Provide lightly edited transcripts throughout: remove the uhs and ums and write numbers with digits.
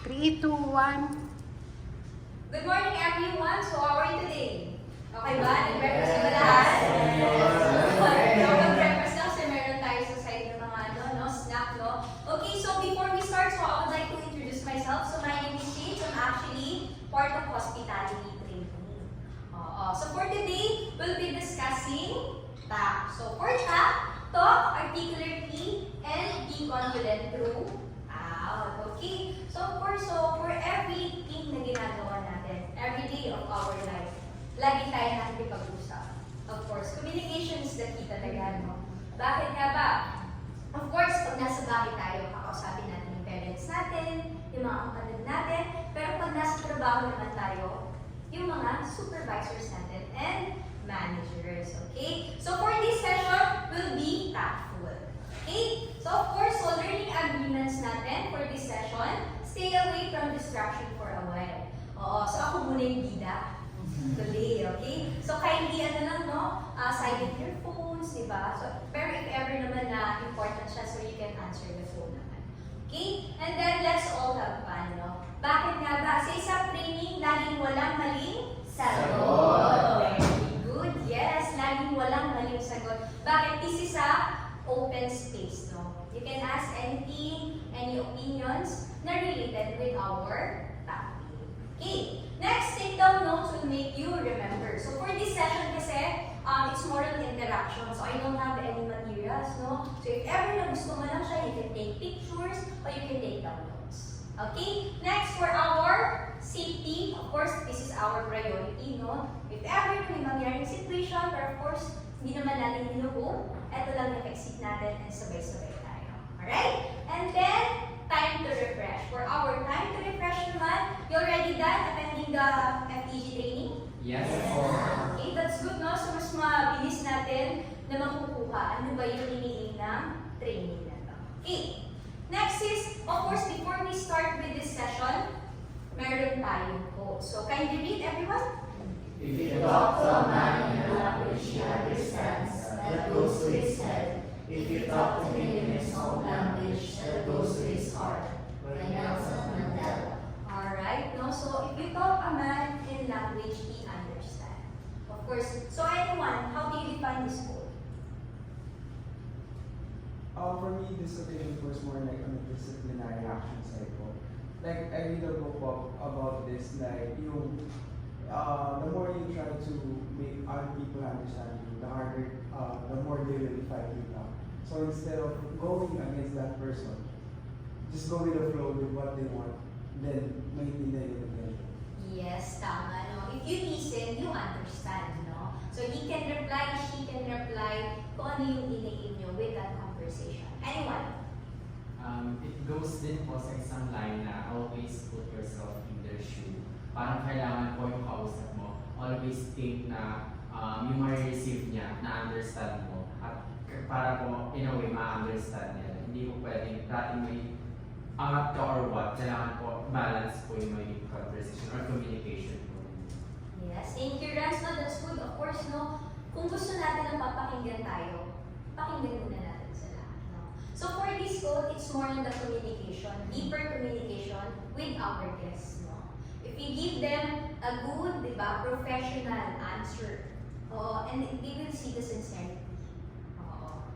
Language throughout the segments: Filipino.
3, 2, 1. Good morning everyone! So how are you today? Okay ba? Nag-breakfast na ba lahat? Nag-breakfast lang so meron tayo sa side ng mga snack, no? Okay, so before we start, so I would like to introduce myself. So my name is Shades. I'm actually part of hospitality training. So for today, we'll be discussing TAP. So for TAP, talk articulately and be confident throughout. Okay? So of course, for everything na ginagawa natin, every day of our life, lagi tayo nakikipag-usap. Of course, communication is the key talaga, no? Bakit nga ba? Of course, pag nasa bahay tayo, kakausapin natin yung parents natin, yung mga kapatid natin, pero pag nasa trabaho naman tayo, yung mga supervisors natin and managers, okay? So for this session, will be tactful. Okay? So of course, so learning agreements natin for this session, stay away from distraction for a while. So ako muna yung bida today, okay? So kindly silent your phones, diba? So, pero if ever naman na important siya, so you can answer the phone naman. Okay? And then let's all have fun, no? Bakit nga ba? Sa isang training, laging walang maling sagot. Very good. Yes, laging walang maling sagot. Bakit? This is a open space, no? You can ask anything, any opinions na related with our topic. Okay. Next, take down notes will make you remember. So for this session kasi, it's more on interaction. So I don't have any materials, no? So if ever na gusto mo lang siya, you can take pictures or you can take down notes. Okay? Next, for our safety, of course, this is our priority, no? If ever may mangyaring situation, but of course, hindi naman natin hinuho, ito lang yung exit natin and sabay-sabay tayo. Alright? And then, time to refresh. For our time to refresh naman, you already done attending the FTG training? Yes. Okay, that's good, no? So, mas mabilis natin na makukuha ano ba yung hinihiling ng training na to. Okay. Next is, of course, before we start with this session, meron tayong quote. So, can you read, everyone? If you talk to a man in a language he understands, that goes to his head. If you talk to him in his own language, that goes to his heart. By Nelson Mandela. Alright, no? So, if you talk a man in language he understands. Of course, so anyone, how do you define this quote? For me, discipline was more like on the disciplinary action cycle. Like, I read a book about this, like, the more you try to make other people understand you, the harder, the more they will fight you back. So instead of going against that person, just go with the flow with what they want, then maintain it eventually. Yes, tama, no? If you listen, you understand, no? So he can reply, she can reply kung ano yung iniin nyo with that conversation. Anyone? It goes din po sa isang line na always put yourself in their shoe. Parang kailangan po yung kausap mo, always think na yung ma-receive niya, na-understand mo. At para po, in a way, ma-understand niya. Hindi po pwedeng dating may angat ka or what, kailangan po balance po yung may conversation or communication po. Yes, thank you, Rans. No, that's good. Of course, no? Kung gusto natin na papakinggan tayo, pakinggan muna natin sila. No? So for this quote, it's more on the communication, deeper communication with our guests. No? If we give them a good, professional answer, and they will see the sincerity.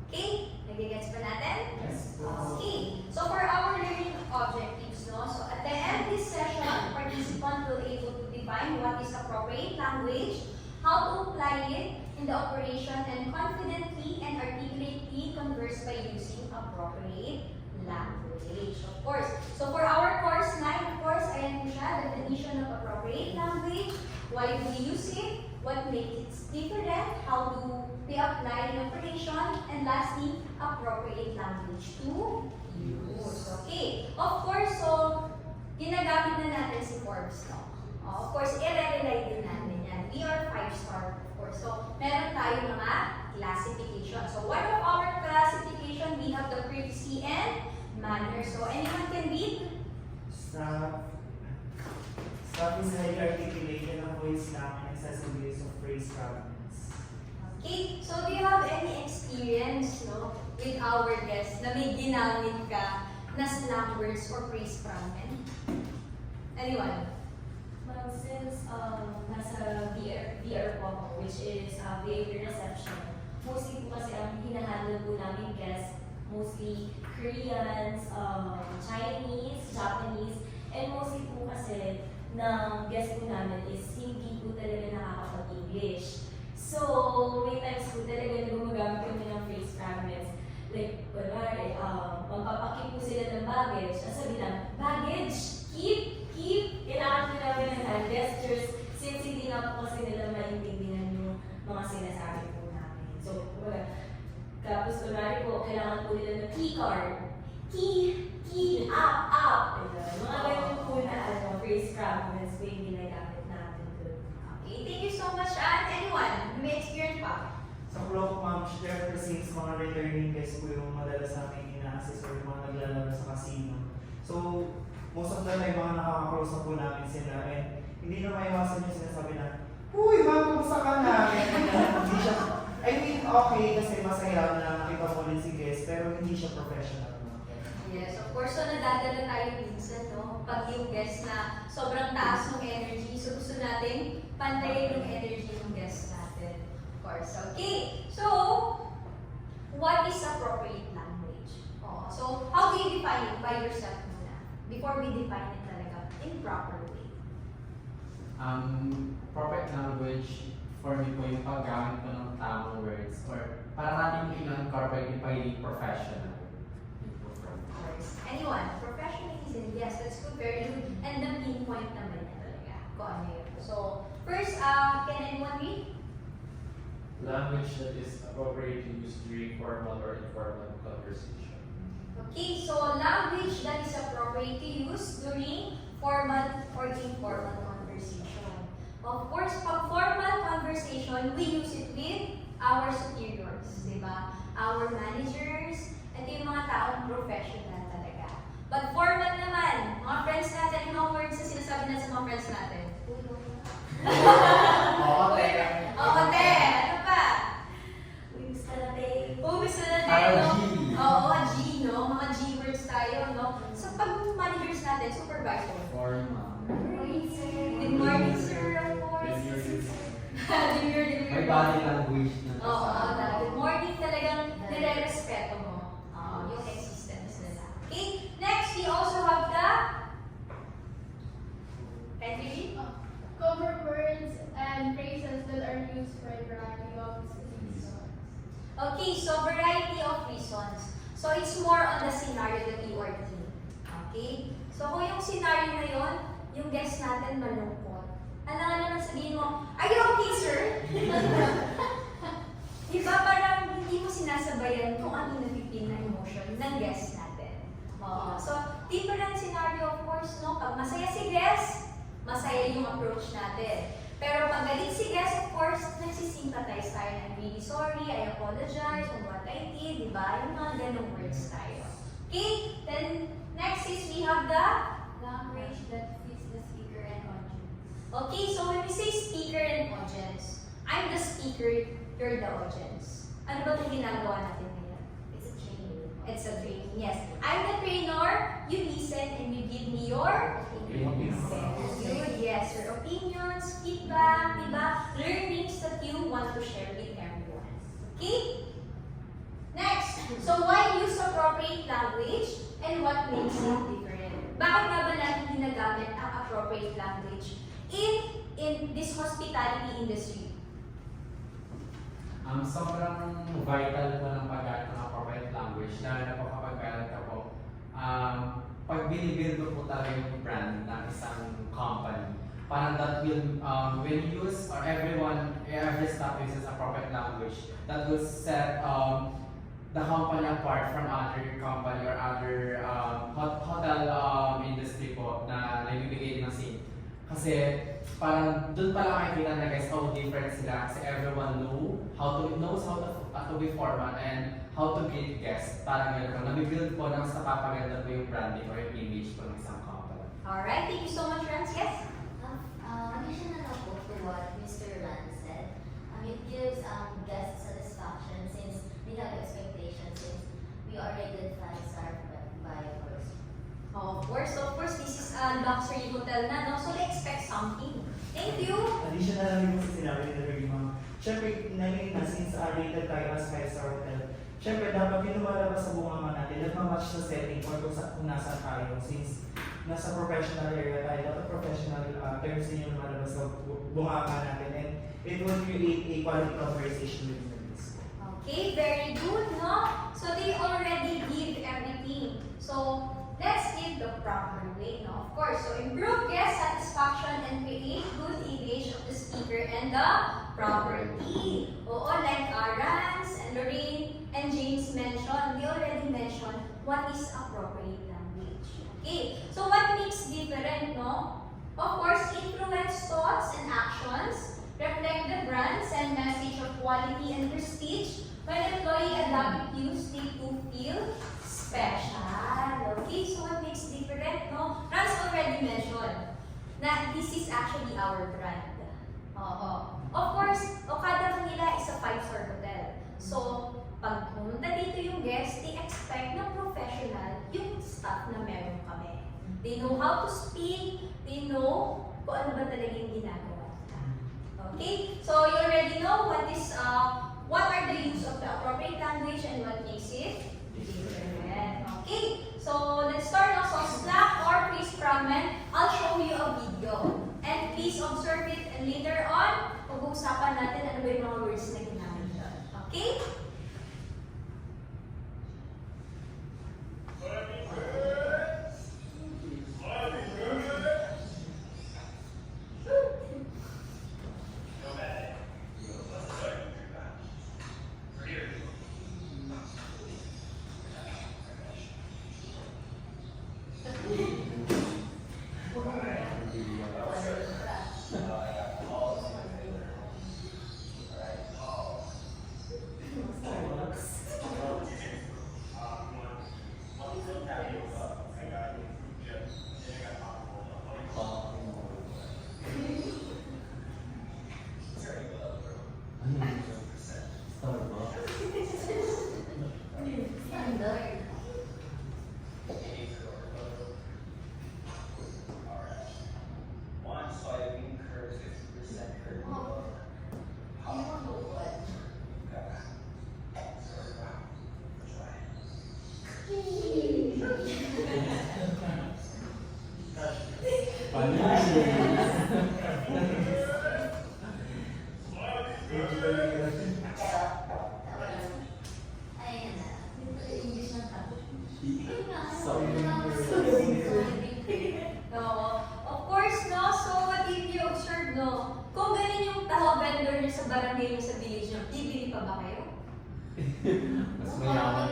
Okay? Nagigets pa natin? Yes. Okay. So for our learning objectives, no? So at the end of this session, participant will able to define what is appropriate language, how to apply it in the operation, and confidently and articulately converse by using appropriate language. Of course. So for our course 9, of course, ayan po siya, definition of appropriate language, why do we use it, what makes it different, how do we apply the operation, and lastly, appropriate language to use. Okay. Of course, so, ginagamit na natin si Forbes, no? Of course, i-rely din natin yan. We are 5-star, of course. So, meron tayong mga classification. So, one of our classification, we have the courtesy and manner. So, anyone can read? Staff is highly articulated of voice slang and excessive use of phrase fragments. Okay, so do you have any experience, no, with our guests na may ginamit ka na slang words or phrase fragment? Anyone? Well, since nasa VR po ako, which is VIP reception, mostly po kasi ang hinahandle po namin guests, mostly Koreans, Chinese, Japanese, and mostly po kasi ng guest po namin is hindi po talaga nakakapag-English. So, may times po talaga na gumagamit kami ng phrase fragments. Like, kunwari, magpapakip po sila ng baggage. Sabi lang, baggage, keep. Kailangan po namin ng hand gestures since hindi na po kasi nila maintindihan yung mga sinasabi po namin. So, tapos kunwari po, kailangan po nila ng key card. Key, up. Mga ganyan po na phrase fragments po yung ginagamit natin doon. Okay, thank you so much, Anne. Anyone? May experience pa? Sa Flow Ma'am, syempre since mga returning guests po yung madalas namin ina-assist or yung mga naglalaro sa casino. So, most of the time, mga nakaka-close na po namin sila and hindi na maiwasan yung sinasabi na, "Uy, ma'am, kumusta ka na?" Hindi siya, I mean, okay kasi masaya na nakita mo rin si guest pero hindi siya professional. Yes, of course. So, nadadala tayo minsan, no? Pag yung guest na sobrang taas ng energy, so gusto natin pantayin yung energy ng guest natin. Of course. Okay. So, what is appropriate language? Oh, so, how do you define it by yourself muna? Before we define it talaga in proper way. Proper language for me po yung paggamit ko ng tamang words or para natin in-incorporate yung pagiging professional. Of course. Anyone? Professionalism. Yes, that's good. Very good. And the main point naman niya talaga. Kung ano yun. So, first, can anyone read? Language that is appropriate to use during formal or informal conversation. Okay, so language that is appropriate to use during formal or informal conversation. Of course, pag formal conversation, we use it with our superiors, di ba? Our managers, ito yung mga taong professional talaga. But formal naman, mga friends natin, yung mga words na sinasabi natin sa mga friends natin. Oo, te. Ano pa? Wings ka na, babe. Uwis na natin, Para no? G. Oo, G, no? Mga G words tayo, no? So, pag managers natin, supervisor. Formal. Good morning, sir, of course. Demure. May body language na. Oo, good morning talagang nire-respeto mo. Yung existence nila. Okay, next, we also have the Henry. Cover words and phrases that are used for a variety of reasons. Okay, so variety of reasons. So, it's more on the scenario that you are in. Okay? So, kung yung scenario na yun, yung guest natin malungkot. Alam nga naman sabihin mo, "Are you okay, sir?" Diba parang hindi mo sinasabayan kung ano napipin na emotion ng guest natin. So, different scenario of course, no? Pag masaya si guest, masaya yung approach natin. Pero pag galit si guest, of course, nagsisympathize tayo. I'm really sorry, I apologize on what I did, diba? Yung mga ganong words tayo. Okay? Then, next is we have the Language that fits the speaker and audience. okay, so when we say speaker and audience, I'm the speaker, you're the audience. Ano ba itong ginagawa natin ngayon? It's a training. It's a training, yes. I'm the trainer, you listen and you give me your good, yes, your opinions, feedback, diba? Learnings that you want to share with everyone. Okay? Next, so why use appropriate language and what makes it different? Bakit nga ba natin ginagamit ang appropriate language in this hospitality industry? Sobrang vital po ng paggamit ng appropriate language, lalo na po kapag kailan ka po, pag binibuild mo po talaga yung brand ng isang company, parang that will, when you use, or every staff uses appropriate language, that will set the company apart from other company or other hotel industry po na nagbibigay ng same. Kasi parang doon pa lang makikita na guys how different sila kasi everyone knows how to be formal and how to greet guests. Parang yun po, nabibuild po ng sa papaganda po yung branding or yung image po ng isang company. Alright, thank you so much, Rans. Yes? Additional na po to what Mr. Lan said, it gives guest satisfaction since they have expectations since we are rated 5-star by first. Of course, this is luxury hotel na, no? So they expect something. Thank you! Additional lang yung sa sinabi ni Dirty Ma'am. Siyempre, nalilin na since rated tayo as 5-star hotel. Siyempre, dapat yung lumalabas sa bunganga natin, nagmamatch sa setting or kung nasaan tayo. Since nasa professional area tayo, dapat professional terms din yung lumalabas sa bunganga natin. And it will create a quality conversation within the disco. Okay, very good, no? So they already give everything. So let's give the proper way, no? Of course, so improve guest satisfaction and create good image of the speaker and the property. Oo, like Rance and Lorraine and James mentioned, they already mentioned what is appropriate language. Okay, so what makes different, no? Of course, influence thoughts and actions, reflect the brands and message of quality and prestige. When employee adapt cues, they to feel special. Okay, so what makes different, no? Rance already mentioned na this is actually our brand. Oo. Of course, Okada Manila is a 5-star hotel. So, pag pumunta dito yung guest, they expect na professional yung staff na meron kami. They know how to speak, they know kung ano ba talaga yung ginagawa nila. Okay? So, you already know what are the use of the appropriate language and what makes it different. Okay? So, let's start now. So, snack or please fragment, I'll show you a video. And please observe it and later on, pag-uusapan natin ano ba yung mga words na ginamit doon. Okay? No. Of course, no. So, what if you observe, no? Kung ganun yung taho vendor niyo sa barangay niyo sa village niyo, bibili pa ba kayo? Mas mayaman.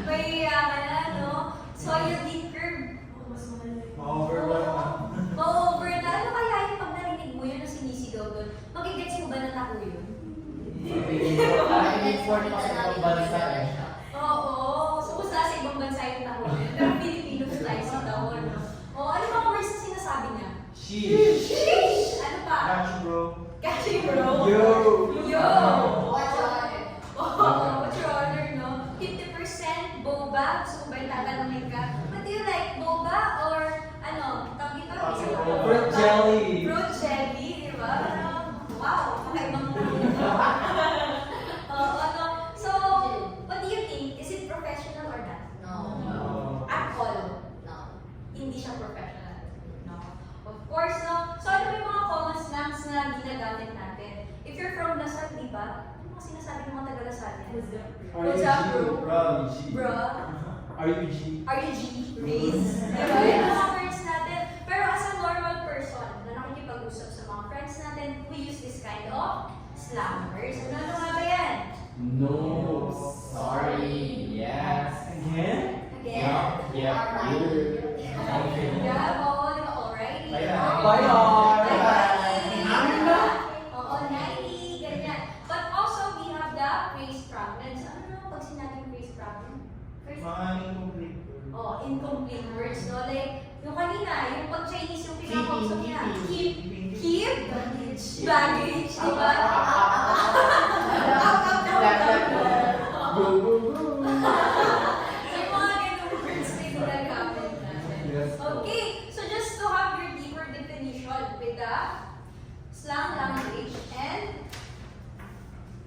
May ka na, no? Soil lead curve. Mas mahal. Ma-overwhelm na. Ma-over na. Ano kaya yung pag narinig mo yun na sinisigaw doon? Magigets mo ba na taho yun? Import pa sa ibang bansa eh. Oo. So, kung sa ibang bansa yung taho yun. Pero Filipino style sa taho, no? O, ano mga words na sinasabi niya? Sheesh! Sheesh! Ano pa? Catch bro. Catchy bro. Yo! Yo! What's your Oh, what's your order, no? 50% boba. So, ba tatanungin ka, what do you like, boba or ano? Tawag ito? Fruit jelly! Fruit jelly, di ba? Wow, kakaibang ano? So, what do you think? Is it professional or not? No. At all? No. Hindi siya professional. No. Of course, no. So, ano yung mga common slangs na ginagamit natin? If you're from Lasal, di ba? Ano mga sinasabi ng mga taga-Lasal? What's up, bro? Bro? RUG. RUG? Raise? Diba? Yung mga words natin. Pero as a normal person na nakikipag-usap sa mga friends natin, we use this kind of slang words. Ano nga ba yan? No, sorry, yes. Again? Again? Yeah, Yeah, oo, di ba? Alright. Bye-bye. Bye-bye. Bye. Oo, 90, ganyan. But also, we have the phrase fragments. Ano naman pag sinabing phrase fragment? Mga incomplete. Oh, incomplete words, no? Like, yung kanina, yung pag Chinese yung pinakausap niya. Keep, baggage, di ba? Go, go, go! Yung mga ganung words na yung ginagamit natin. Yes. Okay. Okay, so just to have your deeper definition with the slang language and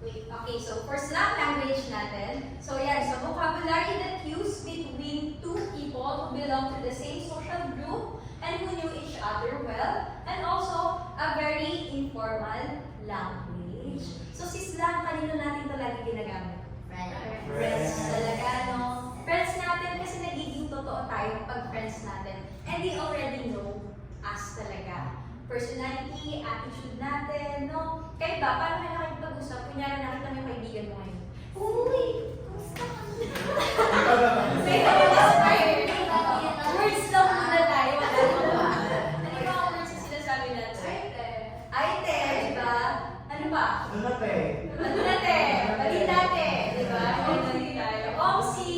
wait, okay, so for slang language natin, so yan, so vocabulary that used between two people who belong to the same social group and who knew each other well, and also a very informal language. So si slang, kanino natin ito lagi ginagamit? Friends talaga, no? Friends natin kasi nagiging totoo tayo pag friends natin. And they already know us talaga. Personality, attitude natin, no? Kaya ba, paano kayo nakikipag-usap? Kunyari nakita mo yung kaibigan mo ngayon. Uy! Kamusta ka? May inspired. Words lang muna tayo. Wala naman ba? Ano yung mga words na sinasabi natin? Ay, te, diba? Ano ba? Dunate. Balita, balitate, di ba? Balitate tayo. Omsi!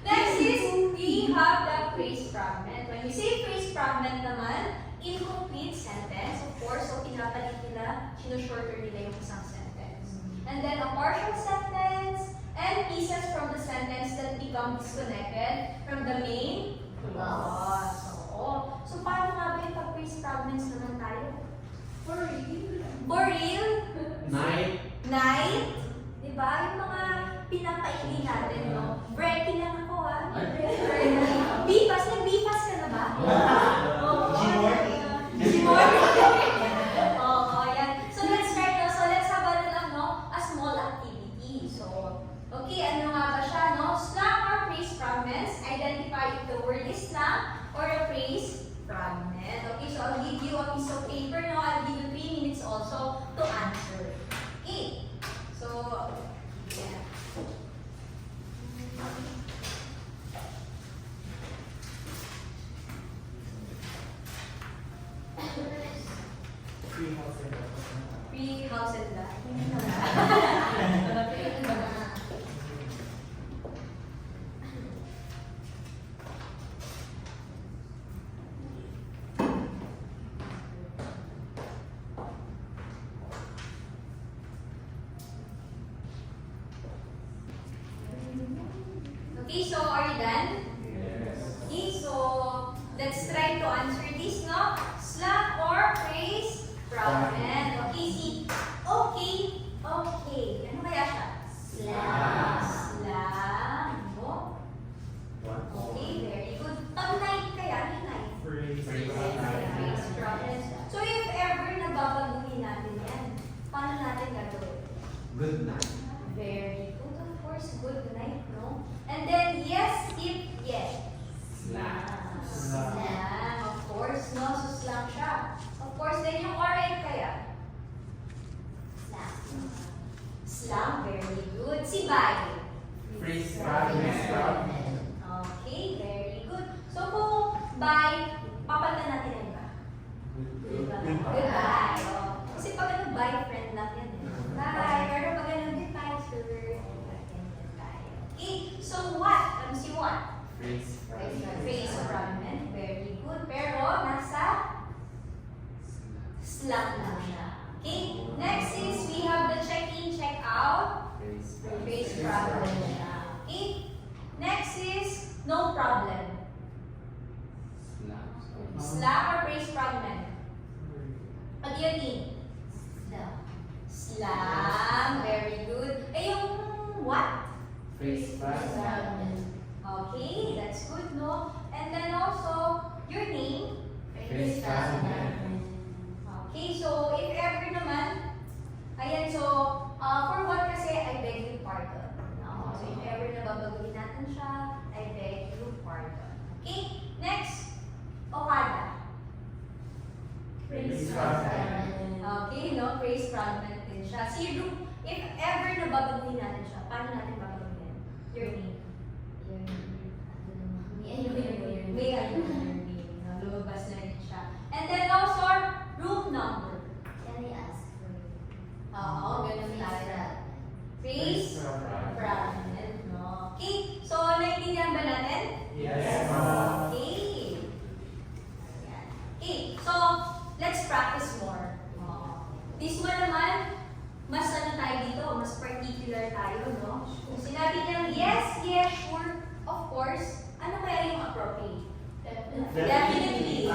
Next is, we have the phrase fragment. When we say phrase fragment naman, incomplete sentence, of course, so pinapalit nila, sinushorter nila yung isang sentence. And then a partial sentence, and pieces from the sentence that become disconnected from the main clause. Oo. So, paano nga ba yung pag-phrase fragments naman tayo? For real? For real? Night. Night? Diba? Yung mga pinapaingin natin, no? Breaking lang ako, ha? Bipas? Nag-bipas ka na ba? Oo. Gmor? Oo, yan. So, let's start now. So, let's have a small activity. So, okay, ano nga ba siya, no? Slang or phrase fragments. Identify if the word is slang or a phrase fragment. Okay, so I'll give you a piece of paper now. I'll give you 3 minutes also to answer. Okay, so, yeah. Free house and Free house and lot. Okay, so are you done? Okay, so let's try to answer this, no? Slang or phrase fragment. Okay, see. Okay. Ano kaya siya? Slang. No? Okay, very good. Pag night kaya, ano yung night? Free. Phrase fragment. So if ever nababaguhin natin yan, paano natin gagawin? Good night. Very good, of course. Good night, no? And then, yes, if yes. Slang. Slang, of course, no? So, slang siya. Of course, then yung alright kaya? Slang, very good. Si bye. Phrase fragment. Okay, very good. So, kung bye, papalitan natin ang iba. Goodbye. Oh. Kasi pag ano, bye, friend lang yan. Bye. Pero pag ano, goodbye, sir. Okay, so what? Si what? Phrase Phrase fragment. Very good. Pero nasa slang lang siya. Okay, next is we have the check-in, check-out. Phrase fragment siya. Okay, next is no problem. Slang or phrase fragment? What do you think? Slang. Very good. Eh, yung what? Phrase fragment. Okay, that's good, no? And then also, your name? Phrase fragment. Okay, so if ever naman, ayan, so, for what kasi, I beg your pardon. No? So if ever nababaguhin natin siya, I beg your pardon. Okay, next, Okada. Phrase fragment. Okay, no? Phrase fragment din siya. Si Ru, if ever nababaguhin natin siya, paano natin babaguhin? Your name. May ano your name. Lumabas na rin siya. And then also, room number. Oo, ganun tayo. Phrase fragment, no? Okay, so naintindihan ba natin? Yes. Okay. Ayan. Okay, so let's practice more. This one naman, mas ano tayo dito, mas particular tayo, no? Kung sinabi niyang yes, sure, of course, Definitely.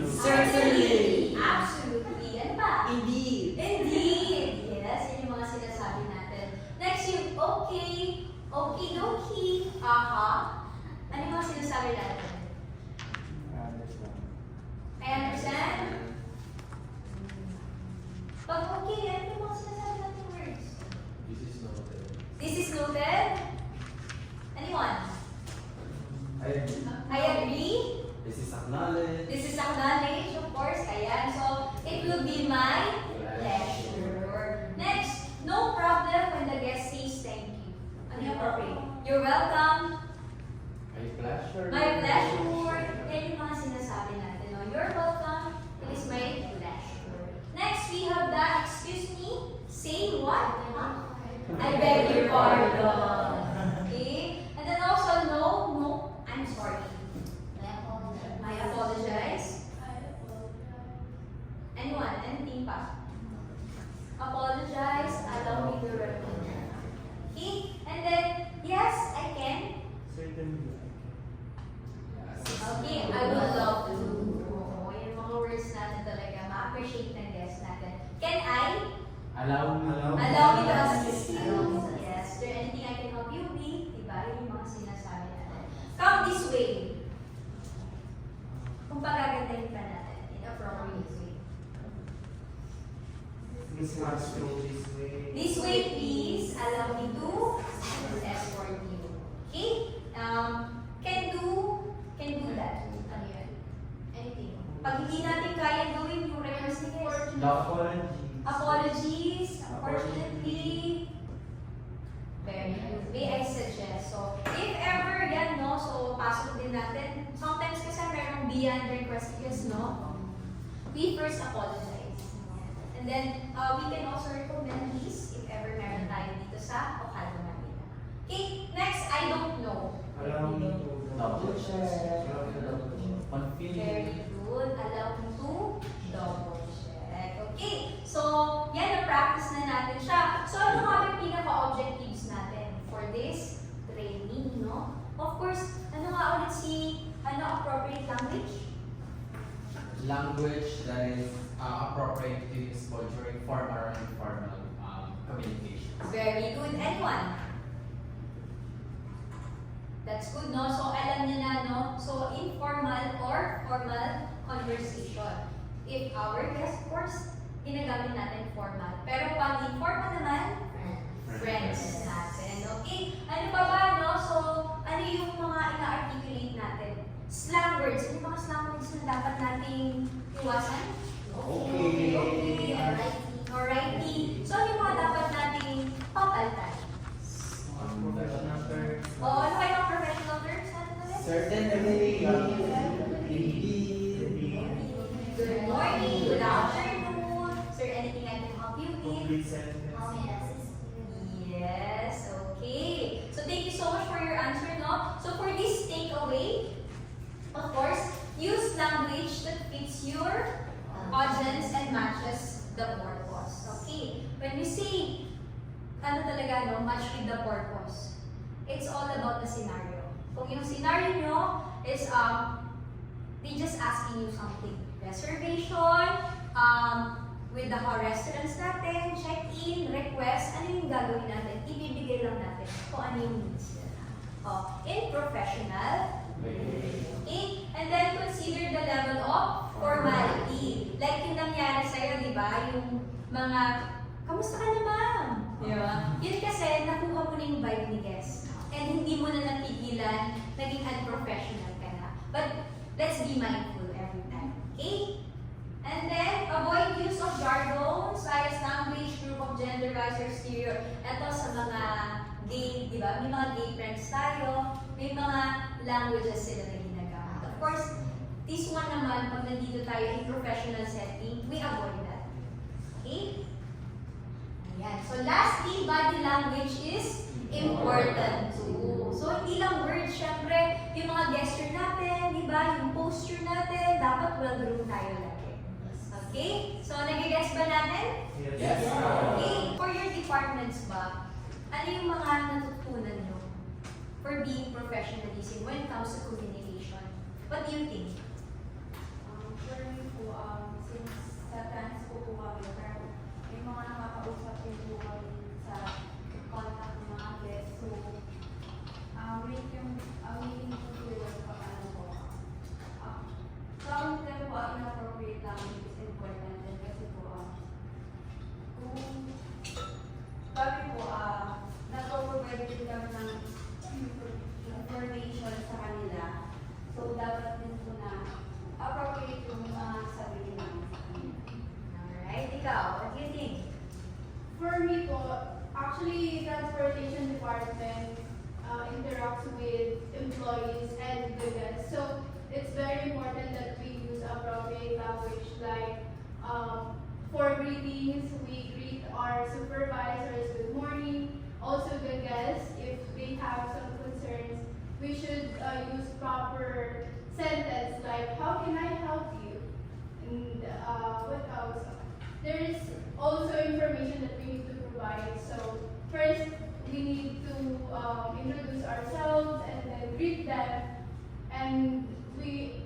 Certainly. Absolutely. Ano pa? Indeed. Indeed. Yes, yun yung mga sinasabi natin. Next, yung okay, okie-dokie, aha. Ano yung mga sinasabi natin? I understand? Pag okay, ano yung mga sinasabi natin words? This is noted. This is noted. Anyone? I agree. This is acknowledged. This is acknowledged, of course. Ayan. So, it will be my pleasure. Next, no problem when the guest says thank you. Ano yung appropriate? You're welcome. My pleasure. My pleasure. Yan yung mga sinasabi natin. No? You're welcome. It is my pleasure. Next, we have the excuse me. Say what? I beg your pardon. Okay? And then also, no, I'm sorry. I apologize. Anyone? Anything pa? Apologize. Allow me to repeat. Okay? And then, yes, I can. Certainly. Okay, I would love to. Oh, yung mga words natin talaga, ma-appreciate ng guest natin. Can I? Allow me. Allow me to assist you. Yes. Is there anything I can help you with? Diba? Yung mga sinasabi natin. Come this way. Kung pagagandahin pa natin in appropriate way. This one's go this way. This way, please. Allow me to escort you. Okay? Can do that. Ano yun? Anything. Pag hindi natin kaya gawin yung request ni guest. Apologies, unfortunately. Very good. May I suggest? So, if ever yan, no, so pasok din natin. Sometimes kasi merong beyond request yes, no? We first apologize. And then, we can also recommend this if ever meron tayo dito sa Okado Manila. Okay, next, I don't know. Allow me to Double check. Confirm. Very good. Allow me to double check. Okay. So, yan, na-practice na natin siya. So, ano nga ba yung pinaka-objectives natin for this training, no? Of course, ano nga ulit appropriate language? Language that is appropriate to use both during formal or informal communication. Very good. Anyone? That's good, no? So, alam niyo na, no? So, informal or formal conversation. If our guest, of course, ginagamit natin formal. Pero pag informal naman, friends natin. Okay? Ano pa ba, no? So, ano yung mga ina-articulate natin? Slang words. Ano yung mga slang words na dapat nating iwasan? Okay. Okay. Alrighty. So, ano yung mga dapat nating papalitan? Professional terms. O, ano kayo ang professional terms natin ulit? Certainly. Good morning, good afternoon. Is there anything I can help you with? Complete sentence. Yes, okay. So thank you so much for your answer, no? So for this takeaway, of course, use language that fits your audience and matches the purpose. Okay. When we say, ano talaga, no, match with the purpose, it's all about the scenario. Kung yung scenario nyo is, they just asking you something. Reservation, with the restaurants natin, check-in, request, ano yung gagawin natin? Ibibigay lang natin kung ano yung needs nila. In professional, okay? And then consider the level of formality. Like yung nangyari sa'yo, di ba? Yung mga, kamusta ka na ma'am? Di ba? Yun kasi, nakuha mo na yung vibe ni guest. And hindi mo na napigilan, naging unprofessional ka na. But let's be mindful every time. Okay? And then, avoid use of jargons, bias language, group of genderized or stereo. Ito sa mga gay, di ba? May mga gay friends tayo, may mga languages sila na ginagamit. Of course, this one naman, pag nandito tayo in professional setting, we avoid that. Okay? Ayan. So lastly, body language is important too. So hindi lang words, syempre, yung mga gesture natin, di ba? Yung posture natin, dapat well-groomed tayo lagi. Okay? So, nag-guess ba natin? Yes. Okay. For your departments ba, ano yung mga natutunan nyo for being professionalism when it comes to communication? What do you think? me po, since sa transpo po kami, parang may mga nakakausap din po kami sa contact ng mga guests. So, making po sure na pag ano po. Some of them po, inappropriate language is important din kasi po, kung kami po, nagpo-provide din kami ng information sa kanila. So, dapat din po na appropriate yung mga sabihin namin sa kanila. Alright, ikaw, what do you think? For me po, actually, transportation department interacts with employees and the guests. So, it's very important that we use appropriate language like for greetings, we greet our supervisors good morning. Also the guests, if they have some concerns, we should use proper sentence like, how can I help you? And what else? There is also information that we need to provide. So first, we need to introduce ourselves and then greet them. And we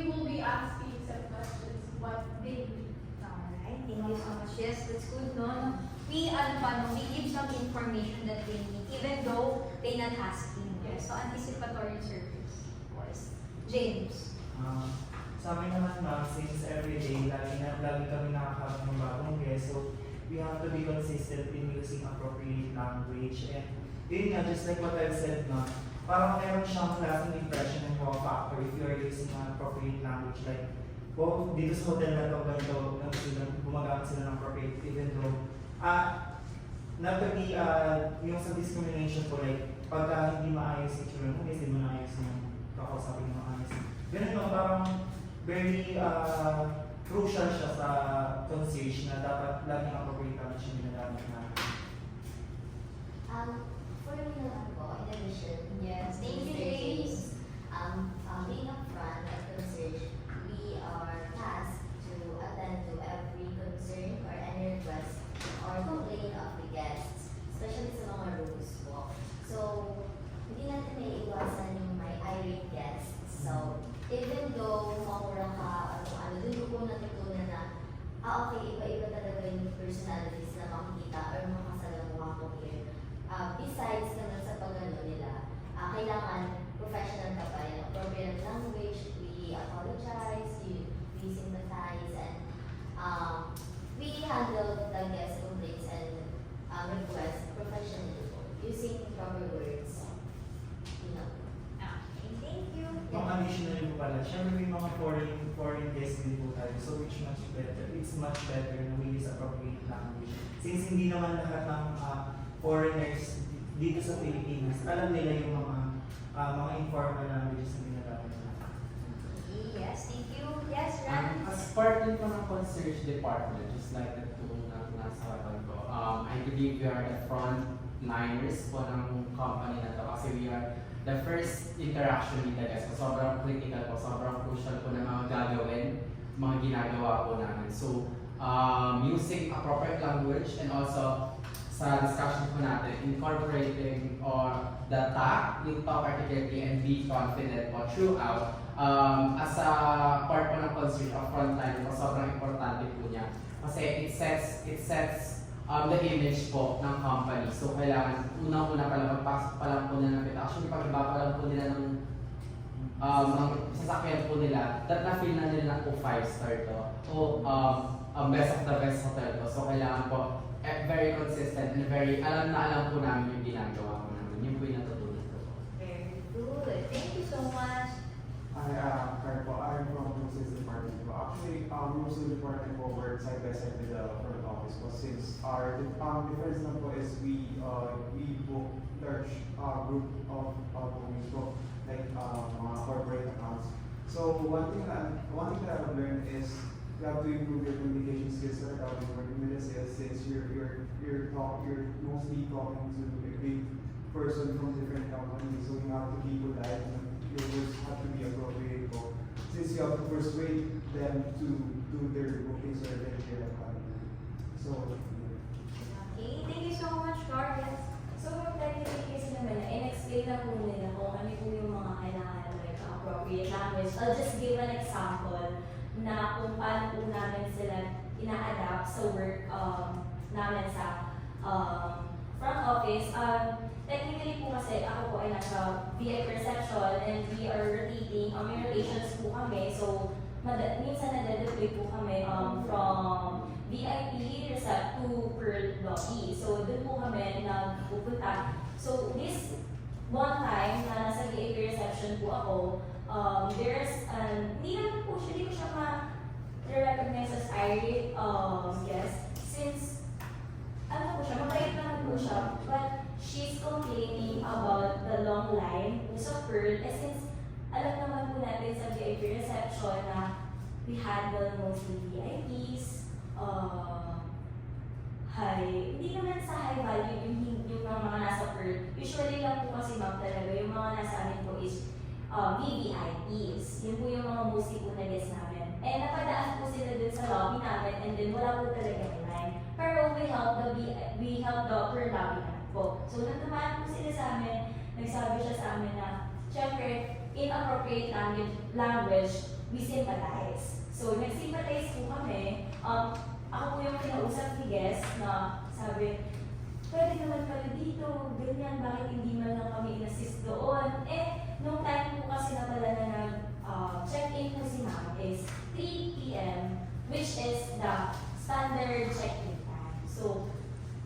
will be asking some questions what they need. Alright, thank you so much. Yes, that's good, no? We give some information that they need, even though they're not asking. Yes. So, anticipatory service, of course. James. Sa amin naman ma'am, since every day, lagi kami nakakaroon ng bagong guest, so we have to be consistent in using appropriate language. And yun nga, just like what I've said ma'am, parang meron siyang lasting impression and wow factor if you are using an appropriate language. Like, oh, dito sa hotel na ito, ganito, gumagamit sila ng appropriate, even though, not to be, yung sa discrimination po, like, pagka hindi maayos yung children mo, hindi mo naayos yung kakausapin mo maayos. Ganun no, parang very crucial siya sa concierge na dapat laging appropriate language yung ginagamit natin. For me naman po, in addition, Yes, thank you, James. being upfront at concierge, we are tasked to attend to every concern or any request or complaint of the guests, especially sa mga rooms po. So, hindi natin may iwasan yung may irate guests. So, even though mamura ka, dun ko po natutunan na, okay, iba-iba talaga yung personalities na makikita or makasalamuha ko here. Besides naman sa pag-ano nila, kailangan professional ka pa rin. Appropriate language, we apologize, we sympathize, and we handle the guest complaints and requests professionally using proper words. You know. Okay, thank you. Mga additional po pala, syempre may mga foreign guests din po tayo, so it's much better na we use appropriate language. Since hindi naman lahat ng foreigners dito sa Pilipinas, alam nila yung mga informal languages na ginagamit natin. Yes, thank you. Yes, Ran. As part din po ng concierge department, just like the two na nasa harapan ko, I believe we are the frontliners po ng company na to kasi we are the first interaction with the guests. So, sobrang critical po, sobrang crucial po na mga gagawin, mga ginagawa po namin. So, using appropriate language and also sa discussion po natin, incorporating or the yung talk articulately and be confident po throughout. As a part po ng concierge of frontline po, sobrang importante po niya. Kasi it sets the image po ng company. So kailangan unang-una pala magpasok pa lang po nila ng pita. Actually pag iba pa lang po nila ng sasakyan po nila, that na-feel na nila po 5-star to. O best of the best hotel to. So kailangan po very consistent and very alam po namin yung ginagawa po namin. Yung po yung natutunan ko po. Very good. Thank you so much. I'm from Muslims department. Actually, Muslim department po work side by side with the front office. But since our difference na po is we book large group of companies po, like mga corporate accounts. So one thing that I've learned is you have to improve your communication skills when you're working with the sales, since you're mostly talking to a big person from different companies, so you have to be polite and your words have to be appropriate. Since you have to persuade them to do their bookings or their account. So Okay, thank you so much, Lord. Yes. So, technically kasi naman, in-explain na po nila kung ano po yung mga kailangan, like appropriate language. I'll just give an example na kung paano po namin sila ina-adapt sa work namin sa front office. Technically po kasi ako po ay nasa VIP reception and we are rotating, may rotations po kami. So, minsan nadadeploy po kami from VIP recept to Pearl Lobby. So, doon po kami nagpupunta. So, this one time na nasa VIP reception po ako, there's hindi ko siya ma-recognize as Irish guest since ano po siya, mabait naman po siya, but she's complaining about the long line sa Pearl, since alam naman po natin sa VIP reception na we handle mostly VIPs, hindi naman sa high value yung mga nasa Pearl. Usually lang po kasi ma'am talaga, yung mga nasa amin po is VVIPs. Yun po yung mga mostly po na guest namin. And napadaan po sila dun sa lobby namin and then wala po talaga yung line. Pero we help the Pearl lobby namin po. So nung dumaan po sila sa amin, nagsabi siya sa amin na, syempre, inappropriate language, we sympathize. So nag-sympathize po kami. Ako po yung kinausap ni guest na sabi, pwede naman pala dito, ganyan, bakit hindi man lang kami in-assist doon? Nung time po kasi na pala na nag-check-in po si ma'am is 3 p.m. which is the standard check-in time. So,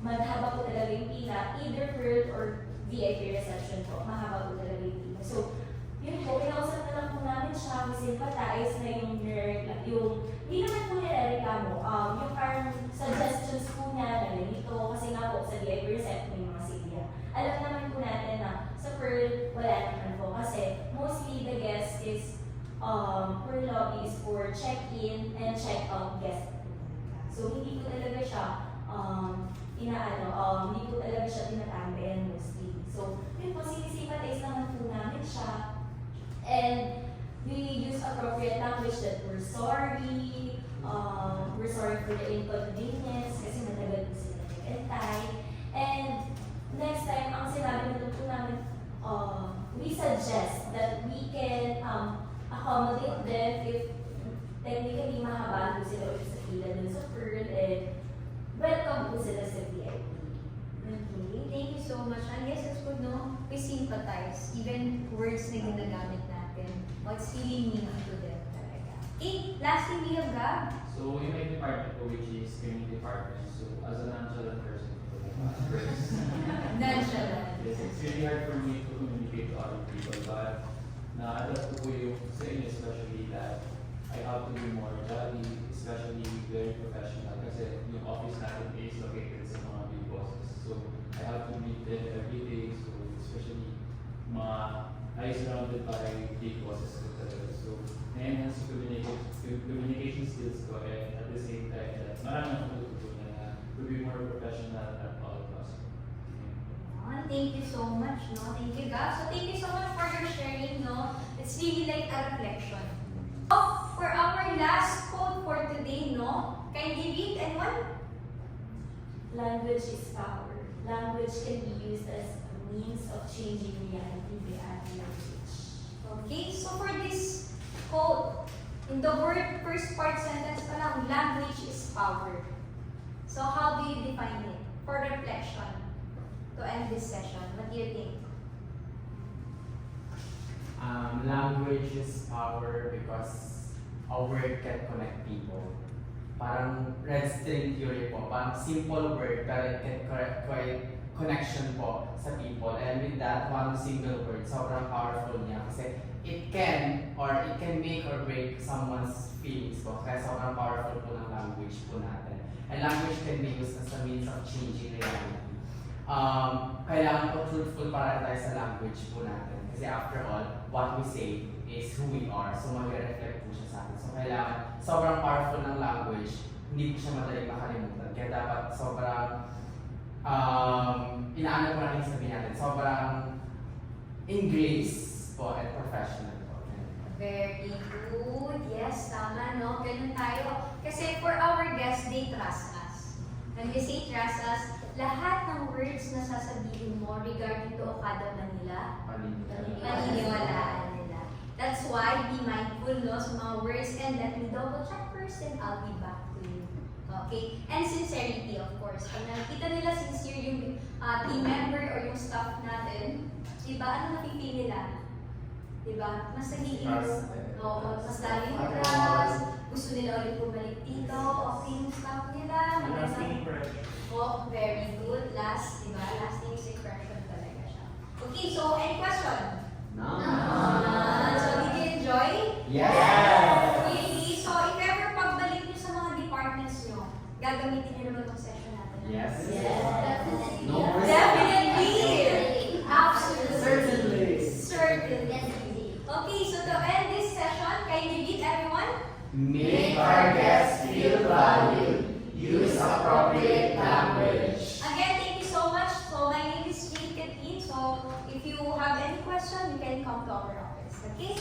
mahaba po talaga yung pila, either Pearl or VIP reception po, mahaba po talaga yung pila. So, yun po, kinausap na lang po namin siya, we sympathize na yung hindi naman po nilareklamo, yung parang suggestions po niya na ganito, kasi nga po sa VIP reception may mga silya. Alam naman po natin na sa Pearl, wala naman po, kasi mostly the guest is, Pearl lobby is for check-in and check-out guest po talaga. So, hindi po talaga siya, hindi po talaga siya tinatambayan mostly. So, yun po, sinisimpatize naman po namin siya. And we use appropriate language that we're sorry for the inconvenience kasi matagal po sila nag-antay. And next time, ang sinabi na po namin, we suggest that we can accommodate them if technically mahaba po sila ulit sa pila dun sa Pearl and welcome po sila sa VIP. Okay, thank you so much. And yes, it's good, no? We sympathize. Even words na ginagamit natin. What's really meaning to them talaga. Okay, lastly, we have Gab. So, yung may department ko, which is community department. So, as a nonchalant person, Nonchalant. yes, it's really hard for me to communicate to other people, but na-adapt ko po yung sa inyo, especially that I have to be more jolly, especially very professional, kasi yung office natin is located sa mga big bosses. So, I have to meet them every day, so especially I surrounded by big bosses ko talaga. So, na-enhance yung communication skills ko, and at the same time, that marami akong natutunan na to be more professional at all costs. Thank you so much, no? Thank you, Gab. So, thank you so much for your sharing, no? It's really like a reflection. So, for our last quote for today, no? Kindly read and one. Language is power. Language can be used as a means of changing reality by adding language. Okay, so for this quote, in the first part sentence pa lang, language is power. So how do you define it? For reflection, to end this session, what do you think? Language is power because a word can connect people. Parang red string theory po, parang simple word pero it can create connection po sa people. And with that, one single word, sobrang powerful niya kasi it can make or break someone's feelings po. Kaya sobrang powerful po ng language po natin. And language can be used as a means of changing reality. Kailangan po truthful para tayo sa language po natin. Kasi after all, what we say is who we are. So mag-reflect po siya sa atin. So kailangan, sobrang powerful ng language, hindi po siya madaling makalimutan. Kaya dapat sobrang, inaano po natin sabihin natin, sobrang in grace po and professional po. Very good. Yes, tama, no? Ganun tayo. Kasi for our guests, they trust us. When we say trust us, lahat ng words na sasabihin mo regarding to Okada Manila, paniniwalaan nila. That's why be mindful no, sa mga words and let me double check first and I'll be back to you. Okay? And sincerity, of course. Pag nakikita nila sincere yung team member or yung staff natin, diba, ano napipili nila? Diba? Mas nagiging, oo, mas daming trust, gusto nila ulit bumalik dito, okay yung staff nila, Lasting impression. oh, very good. Last, diba? Lasting is impression talaga siya. Okay, so any question? So did you enjoy? Yes! Really? So if ever pagbalik nyo sa mga departments nyo, gagamitin nyo naman itong session natin. Yes. Definitely. No worries. Definitely. Absolutely. Certainly. Certainly. Okay, so to end this session, kindly read everyone. Make Our guests feel valued. Use appropriate language. Again, thank you so much. So my name is Jane Katin. So if you have any question, you can come to our office. Okay?